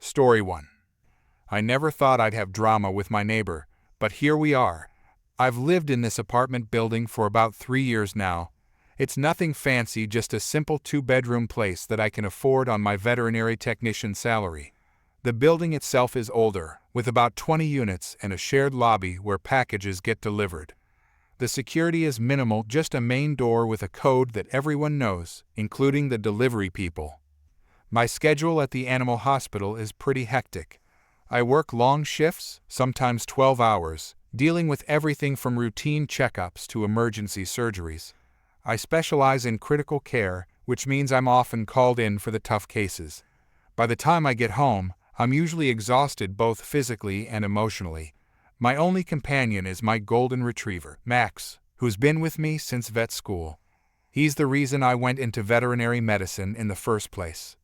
Story 1. I never thought I'd have drama with my neighbor, but here we are. I've lived in this apartment building for about 3 years now. It's nothing fancy, just a simple 2-bedroom place that I can afford on my veterinary technician salary. The building itself is older, with about 20 units and a shared lobby where packages get delivered. The security is minimal, just a main door with a code that everyone knows, including the delivery people. My schedule at the animal hospital is pretty hectic. I work long shifts, sometimes 12 hours, dealing with everything from routine checkups to emergency surgeries. I specialize in critical care, which means I'm often called in for the tough cases. By the time I get home, I'm usually exhausted both physically and emotionally. My only companion is my golden retriever, Max, who's been with me since vet school. He's the reason I went into veterinary medicine in the first place.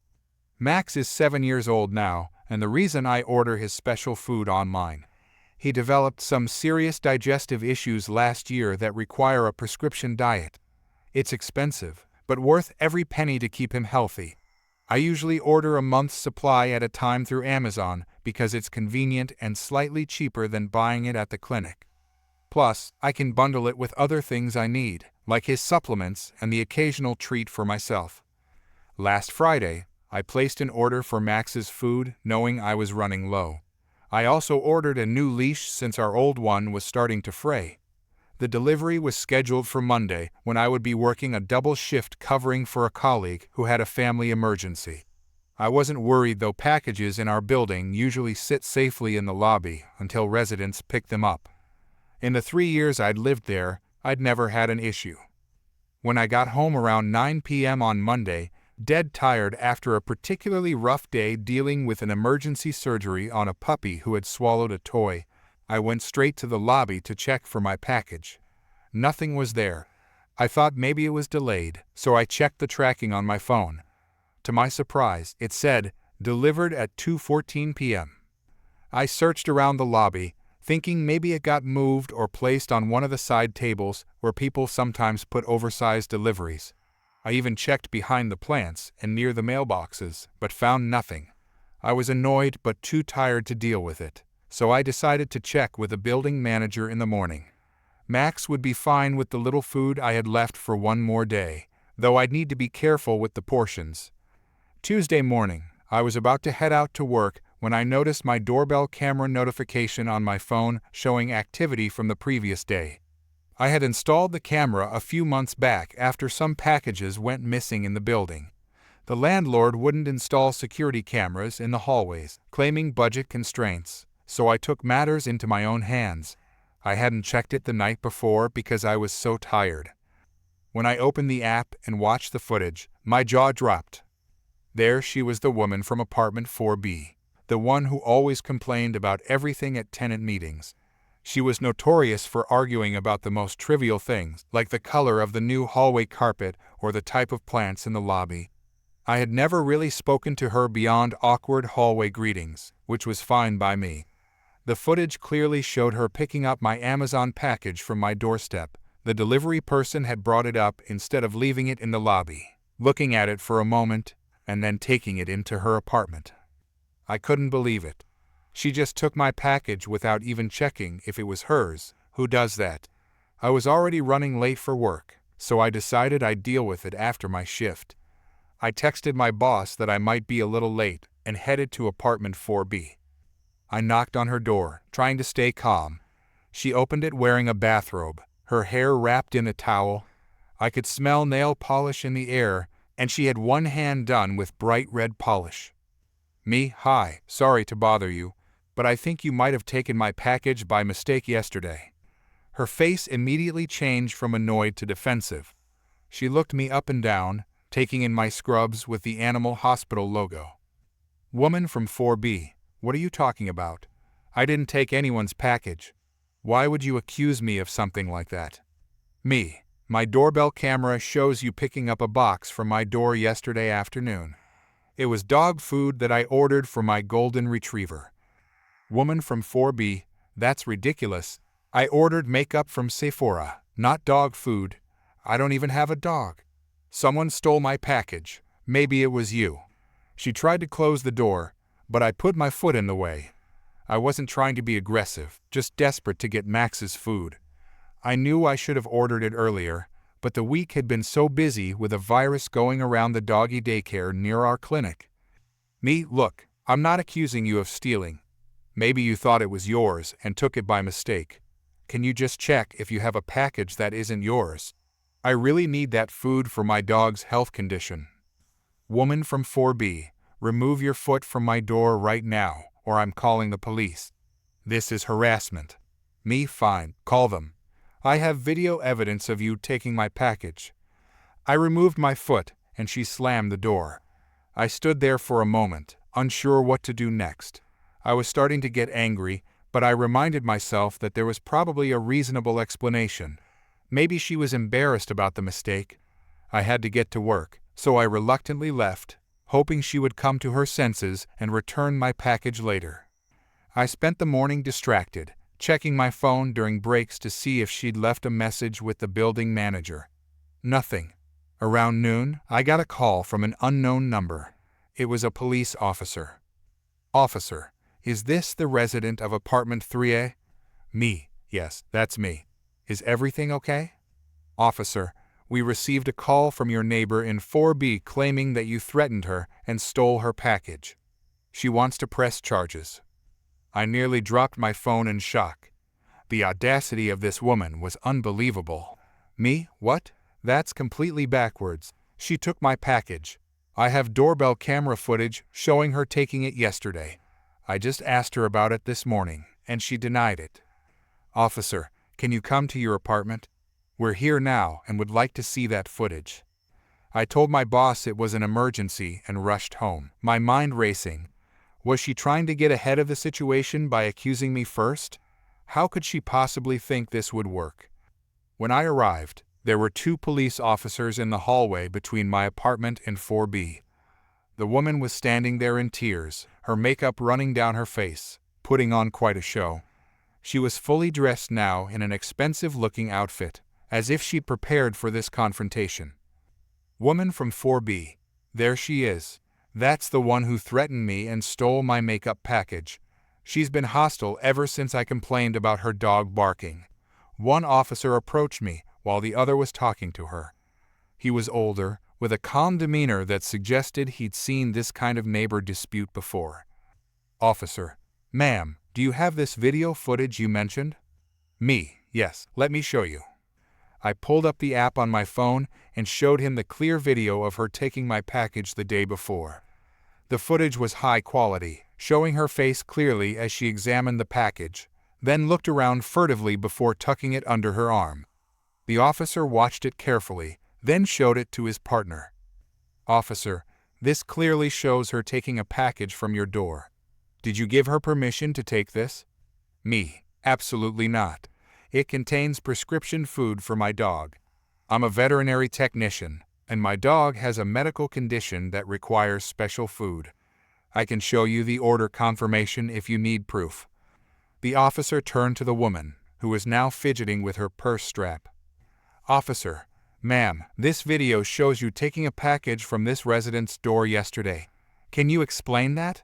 Max is 7 years old now, and the reason I order his special food online. He developed some serious digestive issues last year that require a prescription diet. It's expensive, but worth every penny to keep him healthy. I usually order a month's supply at a time through Amazon because it's convenient and slightly cheaper than buying it at the clinic. Plus, I can bundle it with other things I need, like his supplements and the occasional treat for myself. Last Friday, I placed an order for Max's food, knowing I was running low. I also ordered a new leash since our old one was starting to fray. The delivery was scheduled for Monday, when I would be working a double shift covering for a colleague who had a family emergency. I wasn't worried, though packages in our building usually sit safely in the lobby until residents pick them up. In the 3 years I'd lived there, I'd never had an issue. When I got home around 9 p.m. on Monday, dead tired after a particularly rough day dealing with an emergency surgery on a puppy who had swallowed a toy, I went straight to the lobby to check for my package. Nothing was there. I thought maybe it was delayed, so I checked the tracking on my phone. To my surprise, it said, "Delivered at 2:14 p.m. I searched around the lobby, thinking maybe it got moved or placed on one of the side tables where people sometimes put oversized deliveries. I even checked behind the plants and near the mailboxes, but found nothing. I was annoyed but too tired to deal with it, so I decided to check with the building manager in the morning. Max would be fine with the little food I had left for one more day, though I'd need to be careful with the portions. Tuesday morning, I was about to head out to work when I noticed my doorbell camera notification on my phone showing activity from the previous day. I had installed the camera a few months back after some packages went missing in the building. The landlord wouldn't install security cameras in the hallways, claiming budget constraints, so I took matters into my own hands. I hadn't checked it the night before because I was so tired. When I opened the app and watched the footage, my jaw dropped. There she was, the woman from apartment 4B, the one who always complained about everything at tenant meetings. She was notorious for arguing about the most trivial things, like the color of the new hallway carpet or the type of plants in the lobby. I had never really spoken to her beyond awkward hallway greetings, which was fine by me. The footage clearly showed her picking up my Amazon package from my doorstep. The delivery person had brought it up instead of leaving it in the lobby, looking at it for a moment, and then taking it into her apartment. I couldn't believe it. She just took my package without even checking if it was hers. Who does that? I was already running late for work, so I decided I'd deal with it after my shift. I texted my boss that I might be a little late and headed to apartment 4B. I knocked on her door, trying to stay calm. She opened it wearing a bathrobe, her hair wrapped in a towel. I could smell nail polish in the air, and she had one hand done with bright red polish. "Hi, sorry to bother you, but I think you might have taken my package by mistake yesterday." Her face immediately changed from annoyed to defensive. She looked me up and down, taking in my scrubs with the animal hospital logo. "Woman from 4B, what are you talking about? I didn't take anyone's package. Why would you accuse me of something like that?" My doorbell camera shows you picking up a box from my door yesterday afternoon. It was dog food that I ordered for my golden retriever." Woman from 4B, that's ridiculous. I ordered makeup from Sephora, not dog food. I don't even have a dog. Someone stole my package. Maybe it was you. She tried to close the door. but I put my foot in the way. I wasn't trying to be aggressive, just desperate to get Max's food. I knew I should have ordered it earlier, but the week had been so busy with a virus going around the doggy daycare near our clinic. Look, I'm not accusing you of stealing. Maybe you thought it was yours and took it by mistake. Can you just check if you have a package that isn't yours? I really need that food for my dog's health condition. Woman from 4B, remove your foot from my door right now, or I'm calling the police. This is harassment. Fine, call them. I have video evidence of you taking my package. I removed my foot, and she slammed the door. I stood there for a moment, unsure what to do next. I was starting to get angry, but I reminded myself that there was probably a reasonable explanation. Maybe she was embarrassed about the mistake. I had to get to work, so I reluctantly left, hoping she would come to her senses and return my package later. I spent the morning distracted, checking my phone during breaks to see if she'd left a message with the building manager. Nothing. Around noon, I got a call from an unknown number. It was a police officer. Officer, is this the resident of apartment 3A? Yes, that's me. Is everything okay? Officer, we received a call from your neighbor in 4B claiming that you threatened her and stole her package. She wants to press charges. I nearly dropped my phone in shock. The audacity of this woman was unbelievable. What? That's completely backwards. She took my package. I have doorbell camera footage showing her taking it yesterday. I just asked her about it this morning, and she denied it. Officer, can you come to your apartment? We're here now and would like to see that footage. I told my boss it was an emergency and rushed home, my mind racing. Was she trying to get ahead of the situation by accusing me first? How could she possibly think this would work? When I arrived, there were 2 police officers in the hallway between my apartment and 4B. The woman was standing there in tears, her makeup running down her face, putting on quite a show. She was fully dressed now in an expensive-looking outfit, as if she'd prepared for this confrontation. Woman from 4B. There she is. That's the one who threatened me and stole my makeup package. She's been hostile ever since I complained about her dog barking. One officer approached me while the other was talking to her. He was older, with a calm demeanor that suggested he'd seen this kind of neighbor dispute before. Officer, ma'am, do you have this video footage you mentioned? Yes, let me show you. I pulled up the app on my phone and showed him the clear video of her taking my package the day before. The footage was high quality, showing her face clearly as she examined the package, then looked around furtively before tucking it under her arm. The officer watched it carefully, then showed it to his partner. Officer, this clearly shows her taking a package from your door. Did you give her permission to take this? Absolutely not. It contains prescription food for my dog. I'm a veterinary technician, and my dog has a medical condition that requires special food. I can show you the order confirmation if you need proof. The officer turned to the woman, who was now fidgeting with her purse strap. Officer, ma'am, this video shows you taking a package from this resident's door yesterday. Can you explain that?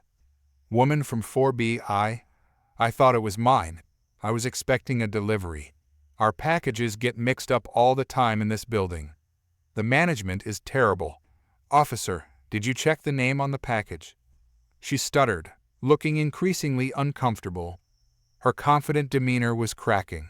Woman from 4B. I thought it was mine. I was expecting a delivery. Our packages get mixed up all the time in this building. The management is terrible. Officer, did you check the name on the package? She stuttered, looking increasingly uncomfortable. Her confident demeanor was cracking.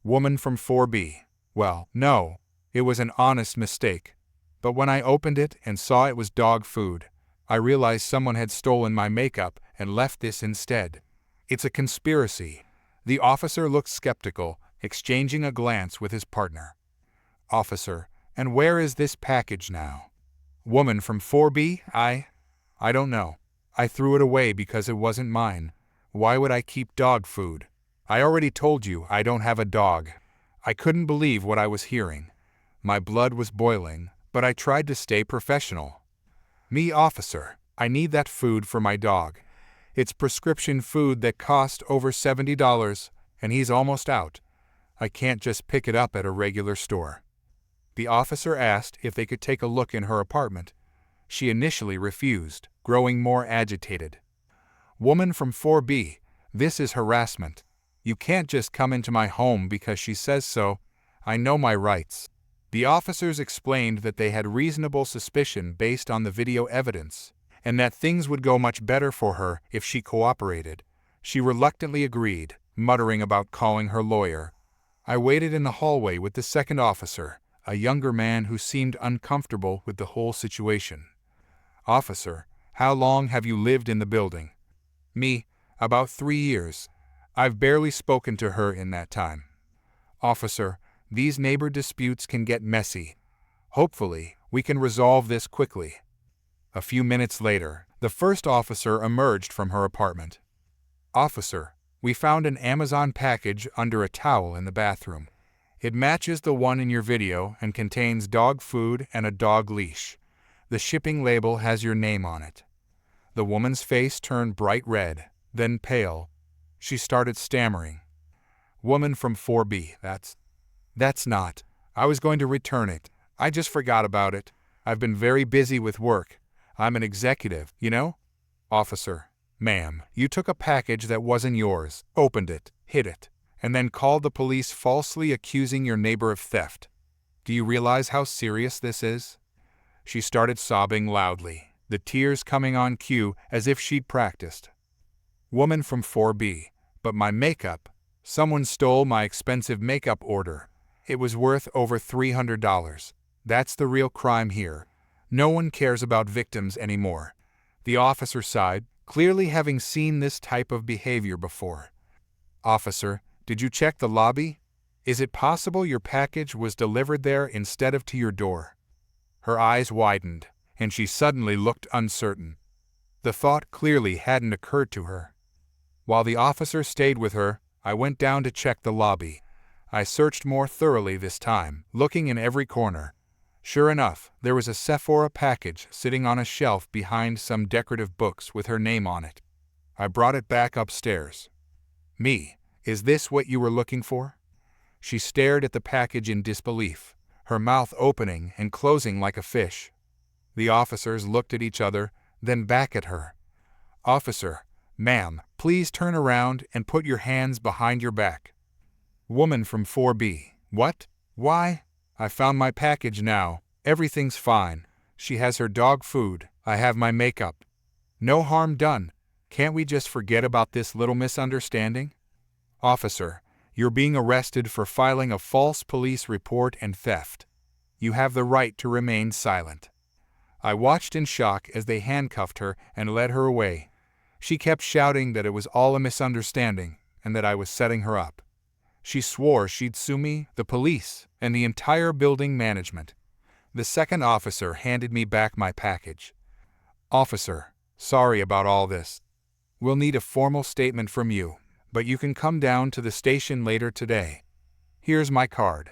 Woman from 4B. Well, no, it was an honest mistake. But when I opened it and saw it was dog food, I realized someone had stolen my makeup and left this instead. It's a conspiracy. The officer looked skeptical, exchanging a glance with his partner. Officer, and where is this package now? Woman from 4B. I don't know. I threw it away because it wasn't mine. Why would I keep dog food? I already told you I don't have a dog. I couldn't believe what I was hearing. My blood was boiling, but I tried to stay professional. Officer, I need that food for my dog. It's prescription food that cost over $70, and he's almost out. I can't just pick it up at a regular store. The officer asked if they could take a look in her apartment. She initially refused, growing more agitated. Woman from 4B, this is harassment. You can't just come into my home because she says so. I know my rights. The officers explained that they had reasonable suspicion based on the video evidence, and that things would go much better for her if she cooperated. She reluctantly agreed, muttering about calling her lawyer. I waited in the hallway with the second officer, a younger man who seemed uncomfortable with the whole situation. Officer, how long have you lived in the building? Me, about 3 years. I've barely spoken to her in that time. Officer, these neighbor disputes can get messy. Hopefully, we can resolve this quickly. A few minutes later, the first officer emerged from her apartment. Officer, we found an Amazon package under a towel in the bathroom. It matches the one in your video and contains dog food and a dog leash. The shipping label has your name on it. The woman's face turned bright red, then pale. She started stammering. Woman from 4B, that's not. I was going to return it. I just forgot about it. I've been very busy with work. I'm an executive, you know? Officer, ma'am, you took a package that wasn't yours, opened it, hid it, and then called the police falsely accusing your neighbor of theft. Do you realize how serious this is? She started sobbing loudly, the tears coming on cue as if she'd practiced. Woman from 4B, but my makeup. Someone stole my expensive makeup order. It was worth over $300. That's the real crime here. No one cares about victims anymore. The officer sighed, clearly having seen this type of behavior before. Officer, did you check the lobby? Is it possible your package was delivered there instead of to your door? Her eyes widened, and she suddenly looked uncertain. The thought clearly hadn't occurred to her. While the officer stayed with her, I went down to check the lobby. I searched more thoroughly this time, looking in every corner. Sure enough, there was a Sephora package sitting on a shelf behind some decorative books with her name on it. I brought it back upstairs. Me, is this what you were looking for? She stared at the package in disbelief, her mouth opening and closing like a fish. The officers looked at each other, then back at her. Officer, ma'am, please turn around and put your hands behind your back. Woman from 4B, what? Why? I found my package now. Everything's fine. She has her dog food. I have my makeup. No harm done. Can't we just forget about this little misunderstanding? Officer, you're being arrested for filing a false police report and theft. You have the right to remain silent. I watched in shock as they handcuffed her and led her away. She kept shouting that it was all a misunderstanding and that I was setting her up. She swore she'd sue me, the police, and the entire building management. The second officer handed me back my package. Officer, sorry about all this. We'll need a formal statement from you, but you can come down to the station later today. Here's my card.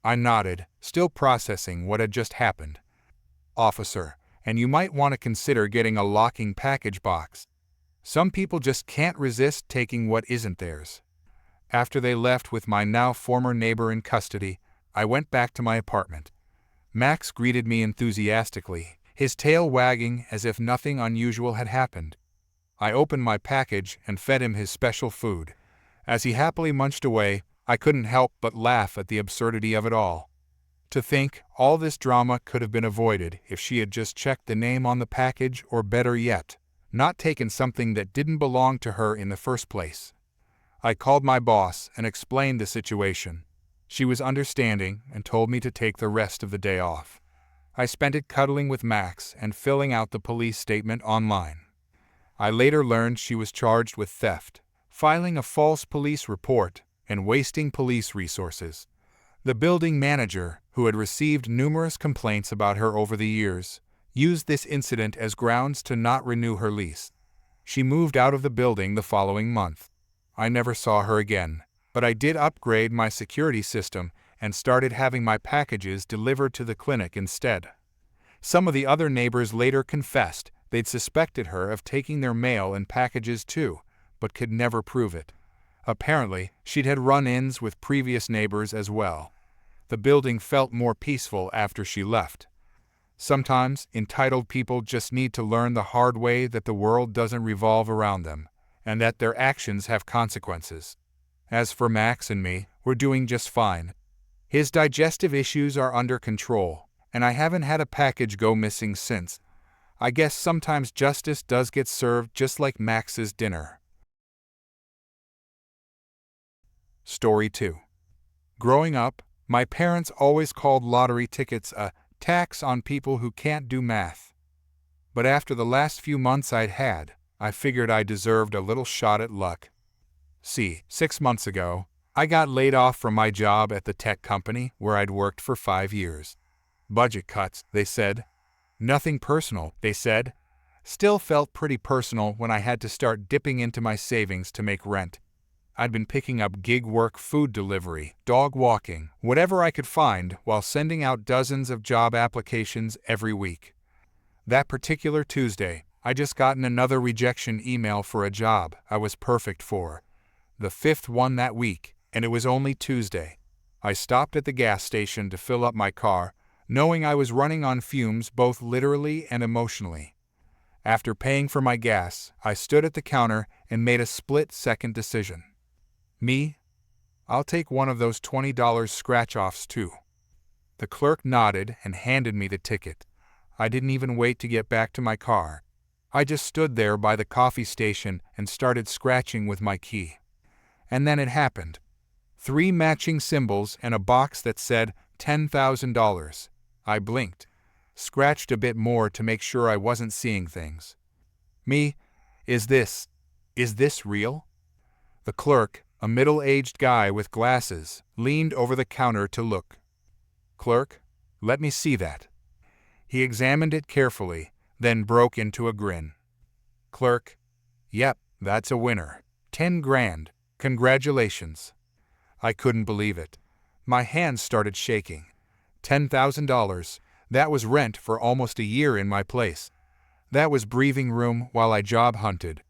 I nodded, still processing what had just happened. Officer, and you might want to consider getting a locking package box. Some people just can't resist taking what isn't theirs. After they left with my now former neighbor in custody, I went back to my apartment. Max greeted me enthusiastically, his tail wagging as if nothing unusual had happened. I opened my package and fed him his special food. As he happily munched away, I couldn't help but laugh at the absurdity of it all. To think all this drama could have been avoided if she had just checked the name on the package, or better yet, not taken something that didn't belong to her in the first place. I called my boss and explained the situation. She was understanding and told me to take the rest of the day off. I spent it cuddling with Max and filling out the police statement online. I later learned she was charged with theft, filing a false police report, and wasting police resources. The building manager, who had received numerous complaints about her over the years, used this incident as grounds to not renew her lease. She moved out of the building the following month. I never saw her again, but I did upgrade my security system and started having my packages delivered to the clinic instead. Some of the other neighbors later confessed they'd suspected her of taking their mail and packages too, but could never prove it. Apparently, she'd had run-ins with previous neighbors as well. The building felt more peaceful after she left. Sometimes, entitled people just need to learn the hard way that the world doesn't revolve around them, and that their actions have consequences. As for Max and me, we're doing just fine. His digestive issues are under control, and I haven't had a package go missing since. I guess sometimes justice does get served just like Max's dinner. Story 2. Growing up, my parents always called lottery tickets a tax on people who can't do math. But after the last few months I'd had, I figured I deserved a little shot at luck. See, 6 months ago, I got laid off from my job at the tech company where I'd worked for 5 years. Budget cuts, they said. Nothing personal, they said. Still felt pretty personal when I had to start dipping into my savings to make rent. I'd been picking up gig work, food delivery, dog walking, whatever I could find while sending out dozens of job applications every week. That particular Tuesday, I just gotten another rejection email for a job I was perfect for. The 5th one that week, and it was only Tuesday. I stopped at the gas station to fill up my car, knowing I was running on fumes both literally and emotionally. After paying for my gas, I stood at the counter and made a split-second decision. Me? I'll take one of those $20 scratch-offs too. The clerk nodded and handed me the ticket. I didn't even wait to get back to my car. I just stood there by the coffee station and started scratching with my key. And then it happened. 3 matching symbols and a box that said $10,000. I blinked, scratched a bit more to make sure I wasn't seeing things. Me? Is this real? The clerk, a middle-aged guy with glasses, leaned over the counter to look. Clerk, let me see that. He examined it carefully, then broke into a grin. Clerk, yep, that's a winner. 10 grand. Congratulations. I couldn't believe it. My hands started shaking. $10,000. That was rent for almost a year in my place. That was breathing room while I job hunted.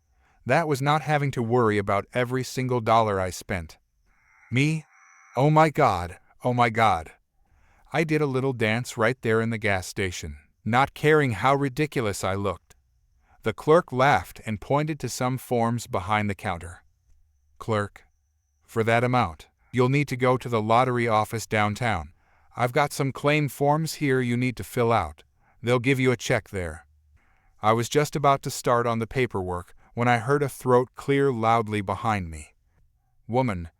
That was not having to worry about every single dollar I spent. Me? Oh my God, oh my God. I did a little dance right there in the gas station, not caring how ridiculous I looked. The clerk laughed and pointed to some forms behind the counter. Clerk, for that amount, you'll need to go to the lottery office downtown. I've got some claim forms here you need to fill out. They'll give you a check there. I was just about to start on the paperwork when I heard a throat clear loudly behind me. Woman,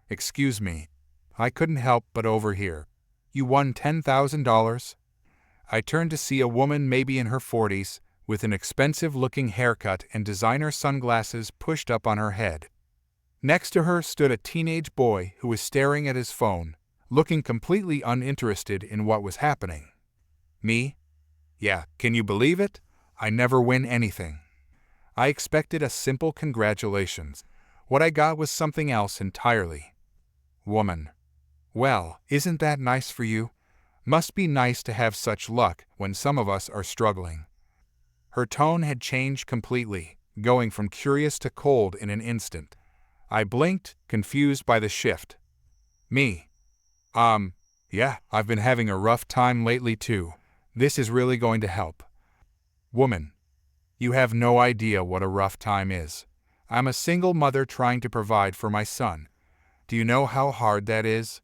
excuse me. I couldn't help but overhear. You won $10,000? I turned to see a woman maybe in her 40s, with an expensive-looking haircut and designer sunglasses pushed up on her head. Next to her stood a teenage boy who was staring at his phone, looking completely uninterested in what was happening. Me? Yeah, can you believe it? I never win anything. I expected a simple congratulations. What I got was something else entirely. Woman. Well, isn't that nice for you? Must be nice to have such luck when some of us are struggling. Her tone had changed completely, going from curious to cold in an instant. I blinked, confused by the shift. Me. Yeah, I've been having a rough time lately too. This is really going to help. Woman. You have no idea what a rough time is. I'm a single mother trying to provide for my son. Do you know how hard that is?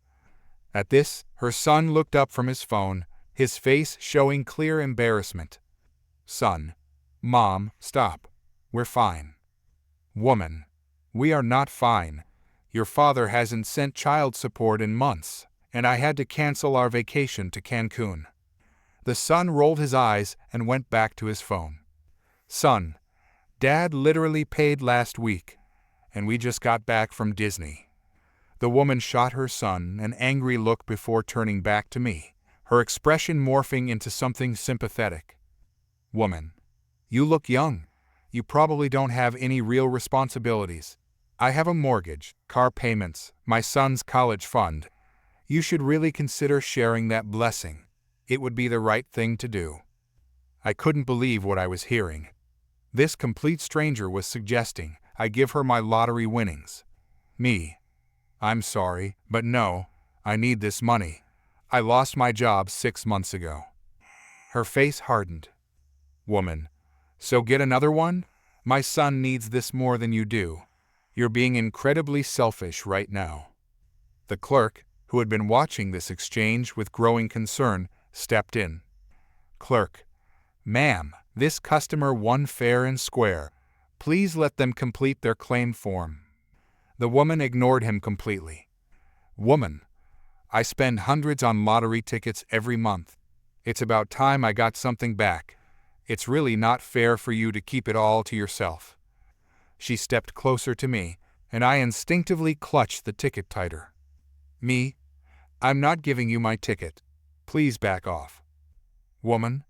At this, her son looked up from his phone, his face showing clear embarrassment. Son. Mom, stop. We're fine. Woman. We are not fine. Your father hasn't sent child support in months, and I had to cancel our vacation to Cancun. The son rolled his eyes and went back to his phone. Son, Dad literally paid last week, and we just got back from Disney. The woman shot her son an angry look before turning back to me, her expression morphing into something sympathetic. Woman, you look young. You probably don't have any real responsibilities. I have a mortgage, car payments, my son's college fund. You should really consider sharing that blessing. It would be the right thing to do. I couldn't believe what I was hearing. This complete stranger was suggesting I give her my lottery winnings. Me. I'm sorry, but no, I need this money. I lost my job 6 months ago. Her face hardened. Woman, so get another one? My son needs this more than you do. You're being incredibly selfish right now. The clerk, who had been watching this exchange with growing concern, stepped in. Clerk, ma'am, this customer won fair and square. Please let them complete their claim form. The woman ignored him completely. Woman, I spend hundreds on lottery tickets every month. It's about time I got something back. It's really not fair for you to keep it all to yourself. She stepped closer to me, and I instinctively clutched the ticket tighter. Me? I'm not giving you my ticket. Please back off. Woman,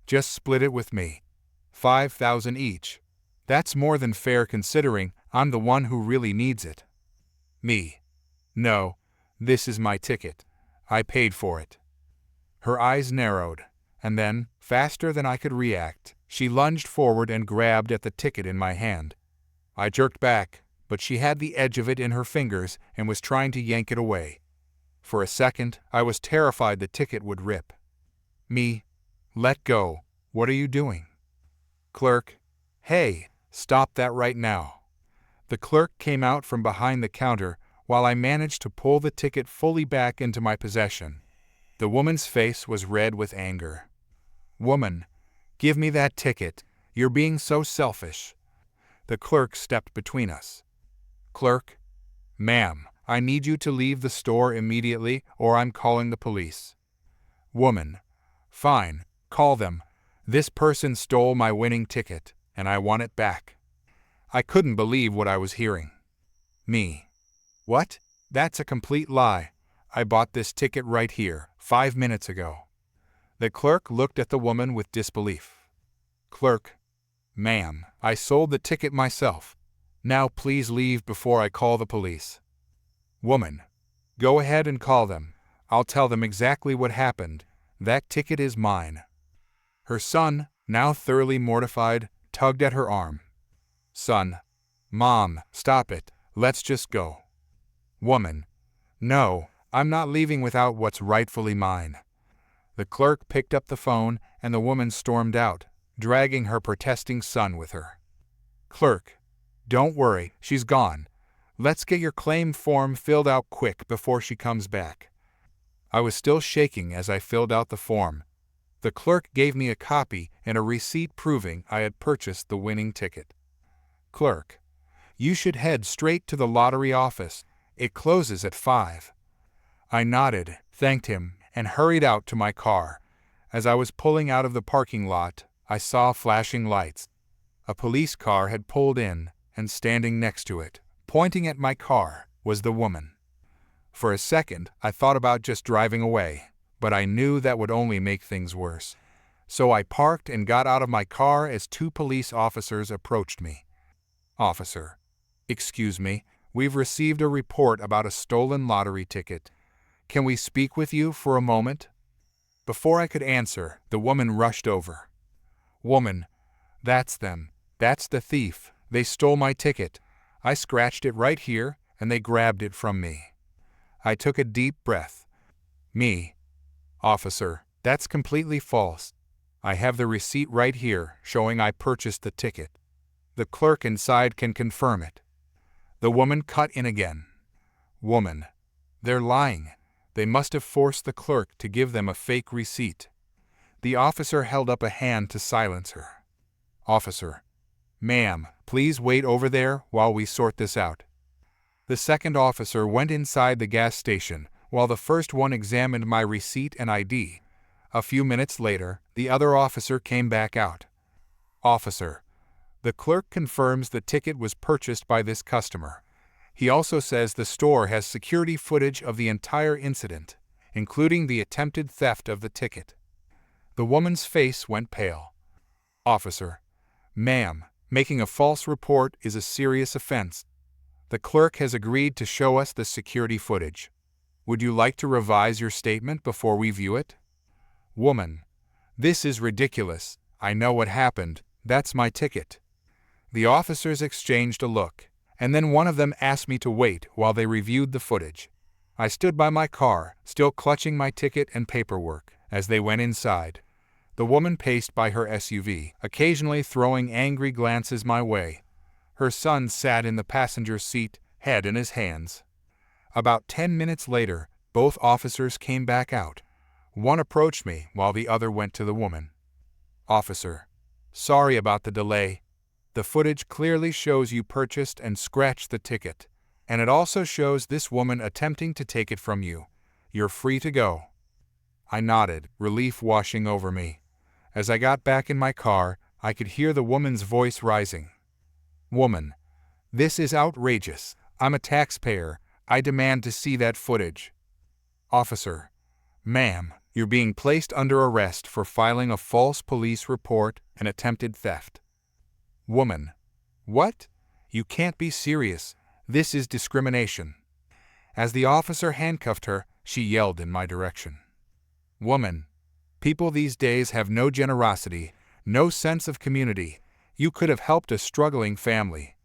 just split it with me. 5,000 each. That's more than fair considering I'm the one who really needs it. Me. No, this is my ticket. I paid for it. Her eyes narrowed, and then, faster than I could react, she lunged forward and grabbed at the ticket in my hand. I jerked back, but she had the edge of it in her fingers and was trying to yank it away. For a second, I was terrified the ticket would rip. Me. Let go. What are you doing? Clerk. Hey, stop that right now. The clerk came out from behind the counter while I managed to pull the ticket fully back into my possession. The woman's face was red with anger. Woman, give me that ticket. You're being so selfish. The clerk stepped between us. Clerk, ma'am, I need you to leave the store immediately or I'm calling the police. Woman, fine, call them. This person stole my winning ticket, and I want it back. I couldn't believe what I was hearing. Me. What? That's a complete lie. I bought this ticket right here, 5 minutes ago. The clerk looked at the woman with disbelief. Clerk, ma'am, I sold the ticket myself. Now please leave before I call the police. Woman, go ahead and call them. I'll tell them exactly what happened. That ticket is mine. Her son, now thoroughly mortified, tugged at her arm. Son, Mom, stop it. Let's just go. Woman, no, I'm not leaving without what's rightfully mine. The clerk picked up the phone and the woman stormed out, dragging her protesting son with her. Clerk, don't worry, she's gone. Let's get your claim form filled out quick before she comes back. I was still shaking as I filled out the form. The clerk gave me a copy and a receipt proving I had purchased the winning ticket. Clerk, you should head straight to the lottery office. It closes at 5. I nodded, thanked him, and hurried out to my car. As I was pulling out of the parking lot, I saw flashing lights. A police car had pulled in, and standing next to it, pointing at my car, was the woman. For a second, I thought about just driving away, but I knew that would only make things worse. So I parked and got out of my car as 2 police officers approached me. Officer, excuse me, we've received a report about a stolen lottery ticket. Can we speak with you for a moment? Before I could answer, the woman rushed over. Woman, that's them. That's the thief. They stole my ticket. I scratched it right here, and they grabbed it from me. I took a deep breath. Me. Officer, that's completely false. I have the receipt right here, showing I purchased the ticket. The clerk inside can confirm it. The woman cut in again. Woman, they're lying. They must have forced the clerk to give them a fake receipt. The officer held up a hand to silence her. Officer, ma'am, please wait over there while we sort this out. The second officer went inside the gas station while the first one examined my receipt and ID. A few minutes later, the other officer came back out. Officer, the clerk confirms the ticket was purchased by this customer. He also says the store has security footage of the entire incident, including the attempted theft of the ticket. The woman's face went pale. Officer, ma'am, making a false report is a serious offense. The clerk has agreed to show us the security footage. Would you like to revise your statement before we view it? Woman, this is ridiculous. I know what happened. That's my ticket. The officers exchanged a look, and then one of them asked me to wait while they reviewed the footage. I stood by my car, still clutching my ticket and paperwork, as they went inside. The woman paced by her SUV, occasionally throwing angry glances my way. Her son sat in the passenger seat, head in his hands. About 10 minutes later, both officers came back out. One approached me while the other went to the woman. "Officer, sorry about the delay. The footage clearly shows you purchased and scratched the ticket, and it also shows this woman attempting to take it from you. You're free to go." I nodded, relief washing over me. As I got back in my car, I could hear the woman's voice rising. "Woman, this is outrageous. I'm a taxpayer. I demand to see that footage." "Officer, ma'am, you're being placed under arrest for filing a false police report and attempted theft." "Woman, what? You can't be serious. This is discrimination." As the officer handcuffed her, she yelled in my direction. "Woman, people these days have no generosity, no sense of community. You could have helped a struggling family."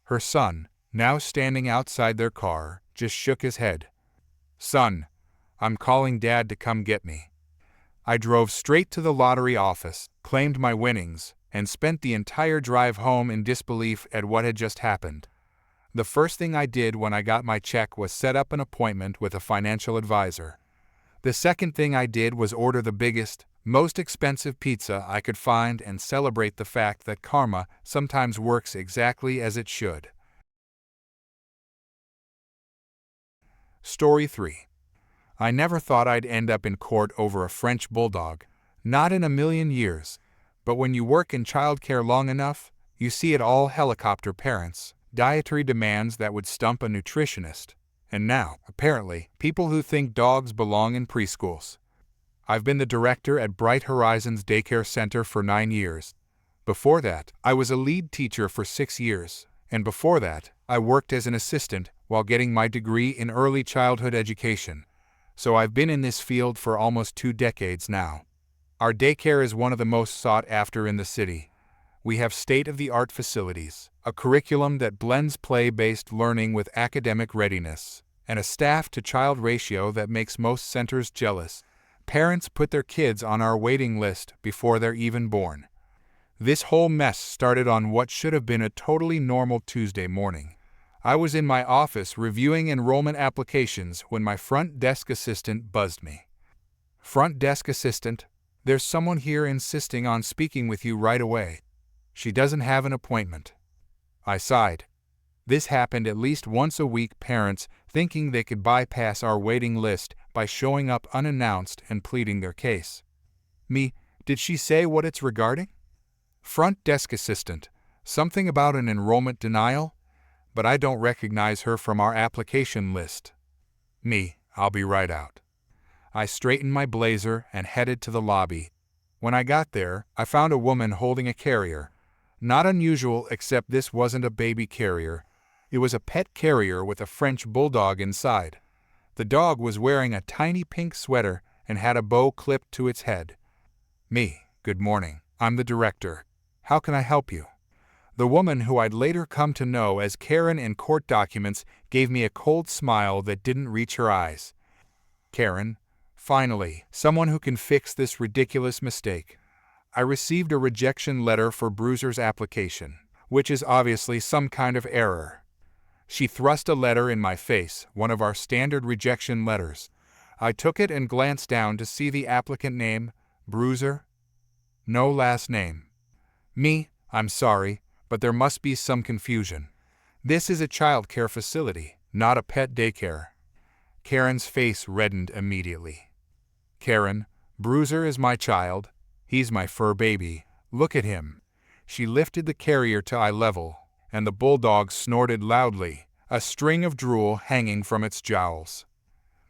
Her son, now standing outside their car, just shook his head. "Son, I'm calling Dad to come get me." I drove straight to the lottery office, claimed my winnings, and spent the entire drive home in disbelief at what had just happened. The first thing I did when I got my check was set up an appointment with a financial advisor. The second thing I did was order the biggest, most expensive pizza I could find and celebrate the fact that karma sometimes works exactly as it should. Story 3. I never thought I'd end up in court over a French bulldog. Not in a million years. But when you work in childcare long enough, you see it all: helicopter parents, dietary demands that would stump a nutritionist, and now, apparently, people who think dogs belong in preschools. I've been the director at Bright Horizons Daycare Center for 9 years. Before that, I was a lead teacher for 6 years, and before that, I worked as an assistant while getting my degree in early childhood education. So I've been in this field for almost 2 decades now. Our daycare is one of the most sought after in the city. We have state-of-the-art facilities, a curriculum that blends play-based learning with academic readiness, and a staff-to-child ratio that makes most centers jealous. Parents put their kids on our waiting list before they're even born. This whole mess started on what should have been a totally normal Tuesday morning. I was in my office reviewing enrollment applications when my front desk assistant buzzed me. "Front desk assistant, there's someone here insisting on speaking with you right away. She doesn't have an appointment." I sighed. This happened at least once a week, parents thinking they could bypass our waiting list by showing up unannounced and pleading their case. Me, did she say what it's regarding? Front desk assistant, something about an enrollment denial? But I don't recognize her from our application list. Me, I'll be right out. I straightened my blazer and headed to the lobby. When I got there, I found a woman holding a carrier. Not unusual, except this wasn't a baby carrier. It was a pet carrier with a French bulldog inside. The dog was wearing a tiny pink sweater and had a bow clipped to its head. "Me, good morning. I'm the director. How can I help you?" The woman, who I'd later come to know as Karen in court documents, gave me a cold smile that didn't reach her eyes. "Karen, finally, someone who can fix this ridiculous mistake. I received a rejection letter for Bruiser's application, which is obviously some kind of error." She thrust a letter in my face, one of our standard rejection letters. I took it and glanced down to see the applicant name, Bruiser. No last name. "Me, I'm sorry, but there must be some confusion. This is a child care facility, not a pet daycare." Karen's face reddened immediately. "Karen, Bruiser is my child. He's my fur baby. Look at him." She lifted the carrier to eye level, and the bulldog snorted loudly, a string of drool hanging from its jowls.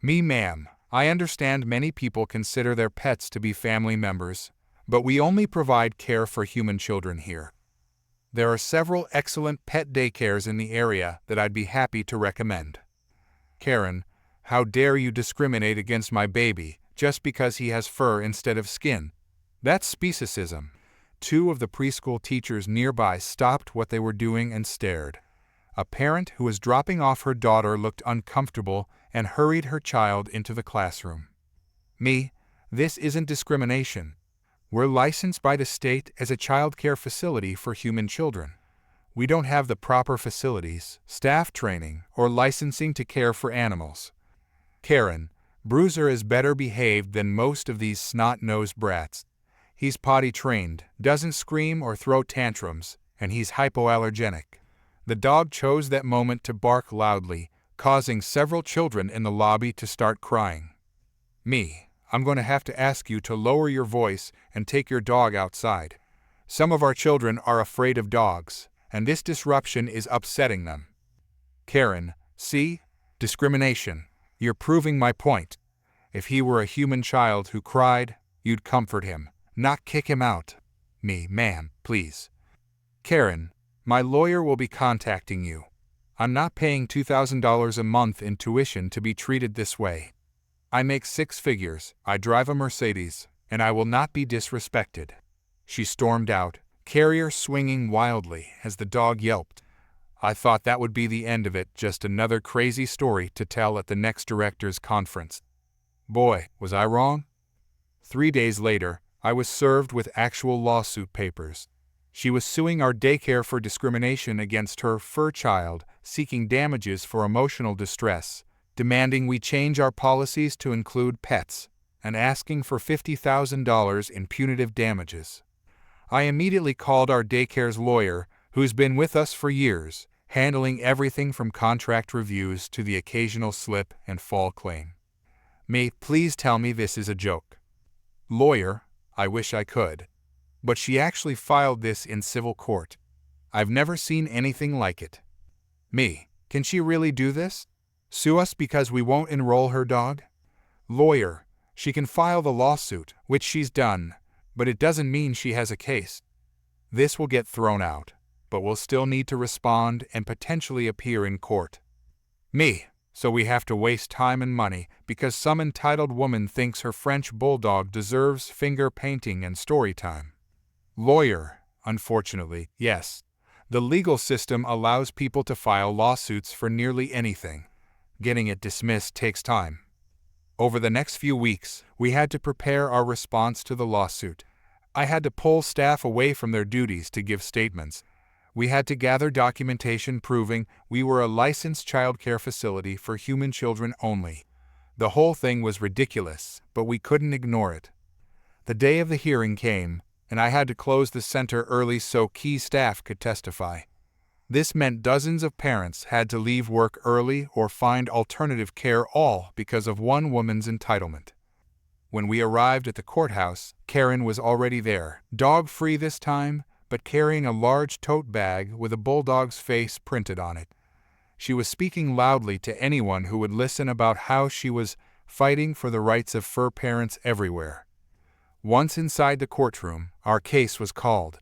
"Me, ma'am, I understand many people consider their pets to be family members, but we only provide care for human children here. There are several excellent pet daycares in the area that I'd be happy to recommend." "Karen, how dare you discriminate against my baby just because he has fur instead of skin? That's speciesism." 2 of the preschool teachers nearby stopped what they were doing and stared. A parent who was dropping off her daughter looked uncomfortable and hurried her child into the classroom. "Me, this isn't discrimination. We're licensed by the state as a child care facility for human children. We don't have the proper facilities, staff training, or licensing to care for animals. Karen, Bruiser is better behaved than most of these snot-nosed brats. He's potty trained, doesn't scream or throw tantrums, and he's hypoallergenic. The dog chose that moment to bark loudly, causing several children in the lobby to start crying. I'm going to have to ask you to lower your voice and take your dog outside. Some of our children are afraid of dogs, and this disruption is upsetting them. Karen, see? Discrimination. You're proving my point. If he were a human child who cried, you'd comfort him, not kick him out. Ma'am, please. Karen, my lawyer will be contacting you. I'm not paying $2,000 a month in tuition to be treated this way. I make 6 figures, I drive a Mercedes, and I will not be disrespected. She stormed out, carrier swinging wildly as the dog yelped. I thought that would be the end of it, just another crazy story to tell at the next directors' conference. Boy, was I wrong? 3 days later, I was served with actual lawsuit papers. She was suing our daycare for discrimination against her fur child, seeking damages for emotional distress, demanding we change our policies to include pets, and asking for $50,000 in punitive damages. I immediately called our daycare's lawyer, who's been with us for years, handling everything from contract reviews to the occasional slip and fall claim. Please tell me this is a joke. Lawyer, I wish I could. But she actually filed this in civil court. I've never seen anything like it. Can she really do this? Sue us because we won't enroll her dog? Lawyer, she can file the lawsuit, which she's done, but it doesn't mean she has a case. This will get thrown out, but we'll still need to respond and potentially appear in court. So we have to waste time and money because some entitled woman thinks her French bulldog deserves finger painting and story time. Lawyer, unfortunately, yes. The legal system allows people to file lawsuits for nearly anything. Getting it dismissed takes time. Over the next few weeks, we had to prepare our response to the lawsuit. I had to pull staff away from their duties to give statements. We had to gather documentation proving we were a licensed child care facility for human children only. The whole thing was ridiculous, but we couldn't ignore it. The day of the hearing came, and I had to close the center early so key staff could testify. This meant dozens of parents had to leave work early or find alternative care, all because of one woman's entitlement. When we arrived at the courthouse, Karen was already there, dog-free this time, but carrying a large tote bag with a bulldog's face printed on it. She was speaking loudly to anyone who would listen about how she was fighting for the rights of fur parents everywhere. Once inside the courtroom, our case was called.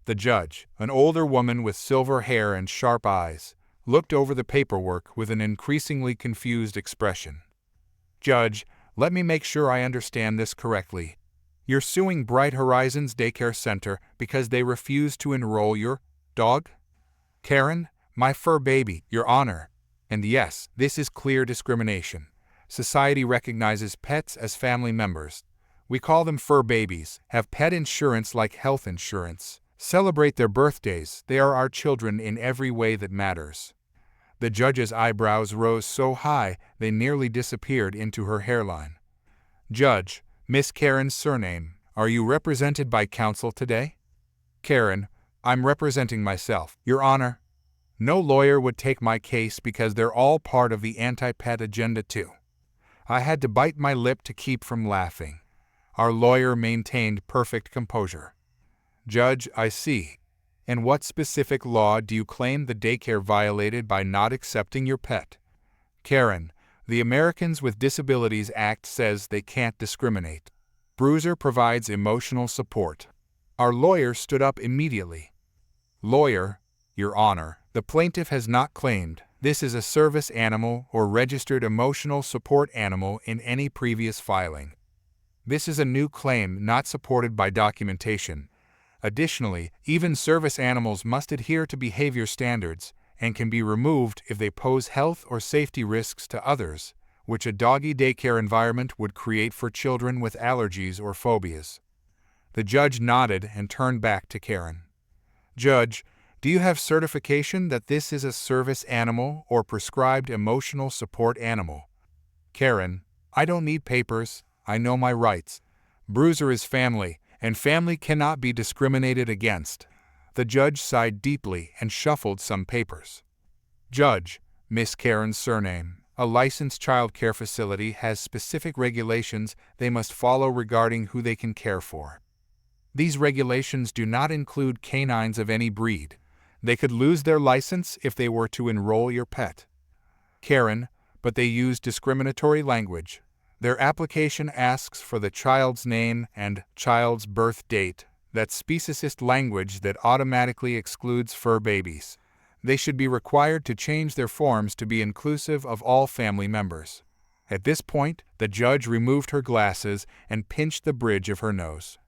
The judge, an older woman with silver hair and sharp eyes, looked over the paperwork with an increasingly confused expression. Judge, let me make sure I understand this correctly. You're suing Bright Horizons Daycare Center because they refused to enroll your dog? Karen, my fur baby, Your Honor. And yes, this is clear discrimination. Society recognizes pets as family members. We call them fur babies, have pet insurance like health insurance, celebrate their birthdays. They are our children in every way that matters. The judge's eyebrows rose so high they nearly disappeared into her hairline. Judge, Miss Karen's surname, are you represented by counsel today? Karen, I'm representing myself, Your Honor. No lawyer would take my case because they're all part of the anti-pet agenda too. I had to bite my lip to keep from laughing. Our lawyer maintained perfect composure. Judge, I see. And what specific law do you claim the daycare violated by not accepting your pet? Karen, the Americans with Disabilities Act says they can't discriminate. Bruiser provides emotional support. Our lawyer stood up immediately. Lawyer, Your Honor, the plaintiff has not claimed this is a service animal or registered emotional support animal in any previous filing. This is a new claim not supported by documentation. Additionally, even service animals must adhere to behavior standards and can be removed if they pose health or safety risks to others, which a doggy daycare environment would create for children with allergies or phobias. The judge nodded and turned back to Karen. Judge, do you have certification that this is a service animal or prescribed emotional support animal? Karen, I don't need papers. I know my rights. Bruiser is family, and family cannot be discriminated against. The judge sighed deeply and shuffled some papers. Judge, Miss Karen's surname. A licensed child care facility has specific regulations they must follow regarding who they can care for. These regulations do not include canines of any breed. They could lose their license if they were to enroll your pet. Karen, but they use discriminatory language. Their application asks for the child's name and child's birth date. That's speciesist language that automatically excludes fur babies. They should be required to change their forms to be inclusive of all family members. At this point, the judge removed her glasses and pinched the bridge of her nose.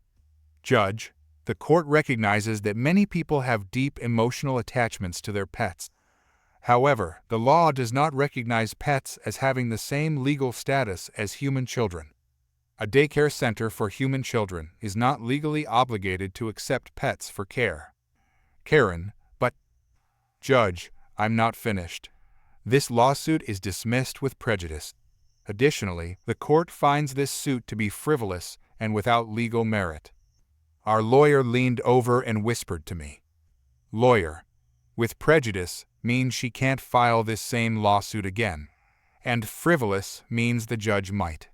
Judge, the court recognizes that many people have deep emotional attachments to their pets. However, the law does not recognize pets as having the same legal status as human children. A daycare center for human children is not legally obligated to accept pets for care. Karen, but Judge, I'm not finished. This lawsuit is dismissed with prejudice. Additionally, the court finds this suit to be frivolous and without legal merit. Our lawyer leaned over and whispered to me. Lawyer, with prejudice means she can't file this same lawsuit again, and frivolous means the judge might.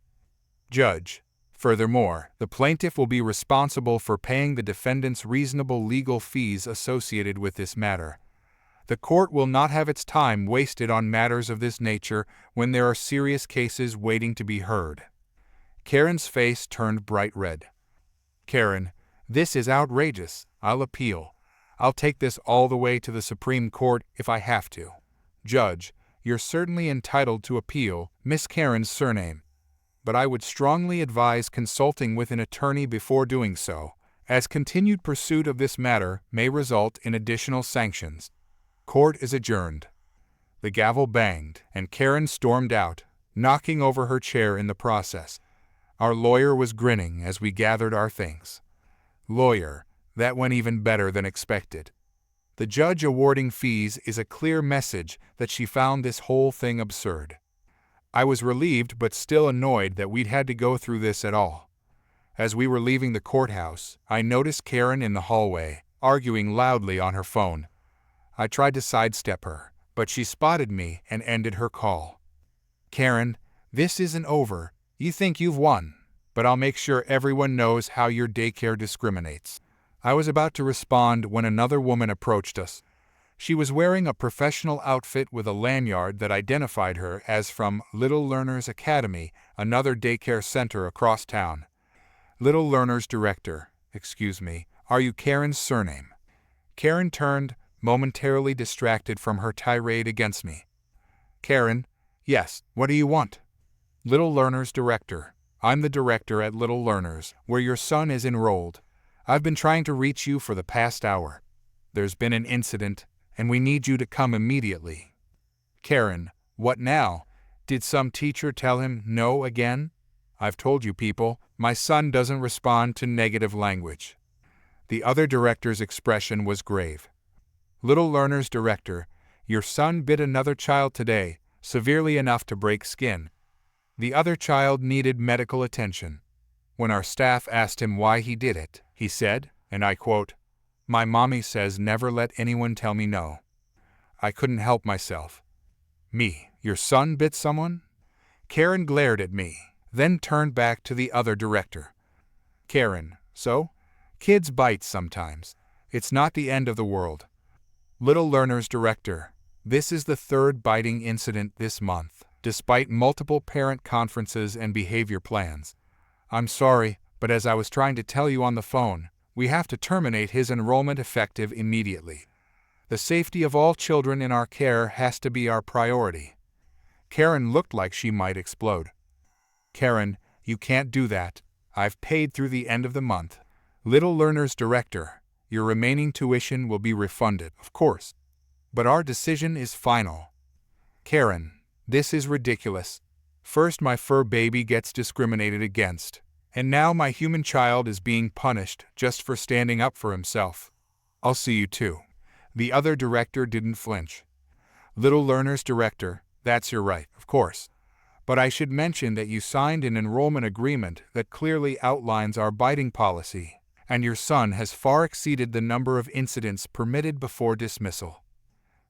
Judge, furthermore, the plaintiff will be responsible for paying the defendant's reasonable legal fees associated with this matter. The court will not have its time wasted on matters of this nature when there are serious cases waiting to be heard. Karen's face turned bright red. Karen, this is outrageous. I'll appeal. I'll take this all the way to the Supreme Court if I have to. Judge, you're certainly entitled to appeal Miss Karen's surname, but I would strongly advise consulting with an attorney before doing so, as continued pursuit of this matter may result in additional sanctions. Court is adjourned. The gavel banged, and Karen stormed out, knocking over her chair in the process. Our lawyer was grinning as we gathered our things. Lawyer, that went even better than expected. The judge awarding fees is a clear message that she found this whole thing absurd. I was relieved but still annoyed that we'd had to go through this at all. As we were leaving the courthouse, I noticed Karen in the hallway, arguing loudly on her phone. I tried to sidestep her, but she spotted me and ended her call. Karen, this isn't over. You think you've won, but I'll make sure everyone knows how your daycare discriminates. I was about to respond when another woman approached us. She was wearing a professional outfit with a lanyard that identified her as from Little Learners Academy, another daycare center across town. Little Learners Director, excuse me, are you Karen's surname? Karen turned, momentarily distracted from her tirade against me. Karen, yes, what do you want? Little Learners Director, I'm the director at Little Learners, where your son is enrolled. I've been trying to reach you for the past hour. There's been an incident, and we need you to come immediately. Karen, what now? Did some teacher tell him no again? I've told you people, my son doesn't respond to negative language. The other director's expression was grave. Little Learners Director, your son bit another child today, severely enough to break skin. The other child needed medical attention. When our staff asked him why he did it, he said, and I quote, "My mommy says never let anyone tell me no." I couldn't help myself. Me, your son bit someone? Karen glared at me, then turned back to the other director. Karen, so? Kids bite sometimes. It's not the end of the world. Little Learners Director, this is the third biting incident this month, despite multiple parent conferences and behavior plans. I'm sorry, but as I was trying to tell you on the phone, we have to terminate his enrollment effective immediately. The safety of all children in our care has to be our priority. Karen looked like she might explode. Karen, you can't do that. I've paid through the end of the month. Little Learners Director, your remaining tuition will be refunded, of course. But our decision is final. Karen, this is ridiculous. First, my fur baby gets discriminated against. And now my human child is being punished just for standing up for himself. I'll see you too. The other director didn't flinch. Little Learner's director, that's your right, of course. But I should mention that you signed an enrollment agreement that clearly outlines our biting policy, and your son has far exceeded the number of incidents permitted before dismissal.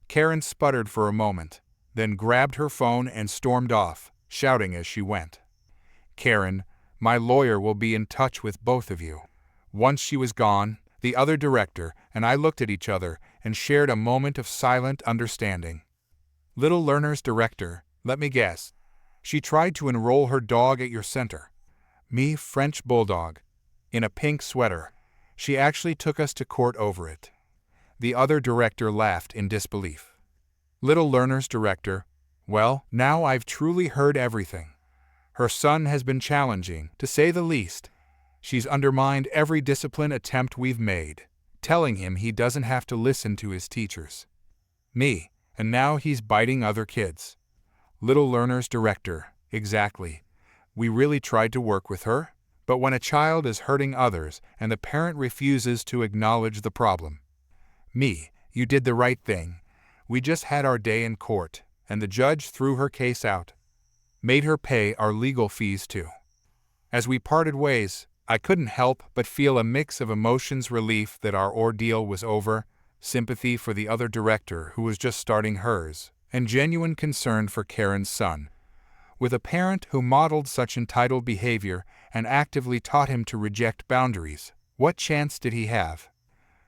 Karen sputtered for a moment, then grabbed her phone and stormed off, shouting as she went. Karen, my lawyer will be in touch with both of you. Once she was gone, the other director and I looked at each other and shared a moment of silent understanding. Little Learner's director, let me guess. She tried to enroll her dog at your center. Me, French bulldog. In a pink sweater. She actually took us to court over it. The other director laughed in disbelief. Little Learner's director, well, now I've truly heard everything. Her son has been challenging, to say the least. She's undermined every discipline attempt we've made, telling him he doesn't have to listen to his teachers. Me, and now he's biting other kids. Little Learner's director, exactly. We really tried to work with her, but when a child is hurting others and the parent refuses to acknowledge the problem. Me, you did the right thing. We just had our day in court, and the judge threw her case out. Made her pay our legal fees too. As we parted ways, I couldn't help but feel a mix of emotions: relief that our ordeal was over, sympathy for the other director who was just starting hers, and genuine concern for Karen's son. With a parent who modeled such entitled behavior and actively taught him to reject boundaries, what chance did he have?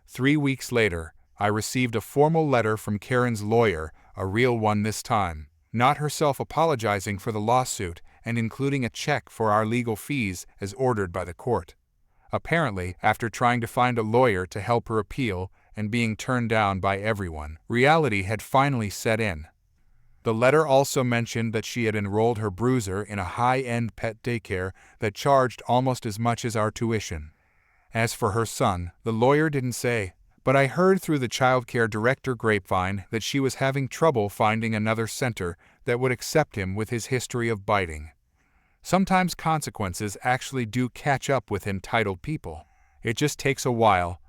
3 weeks later, I received a formal letter from Karen's lawyer, a real one this time, not herself apologizing for the lawsuit and including a check for our legal fees as ordered by the court. Apparently, after trying to find a lawyer to help her appeal and being turned down by everyone, reality had finally set in. The letter also mentioned that she had enrolled her bruiser in a high-end pet daycare that charged almost as much as our tuition. As for her son, the lawyer didn't say, but I heard through the childcare director grapevine that she was having trouble finding another center that would accept him with his history of biting. Sometimes consequences actually do catch up with entitled people. It just takes a while,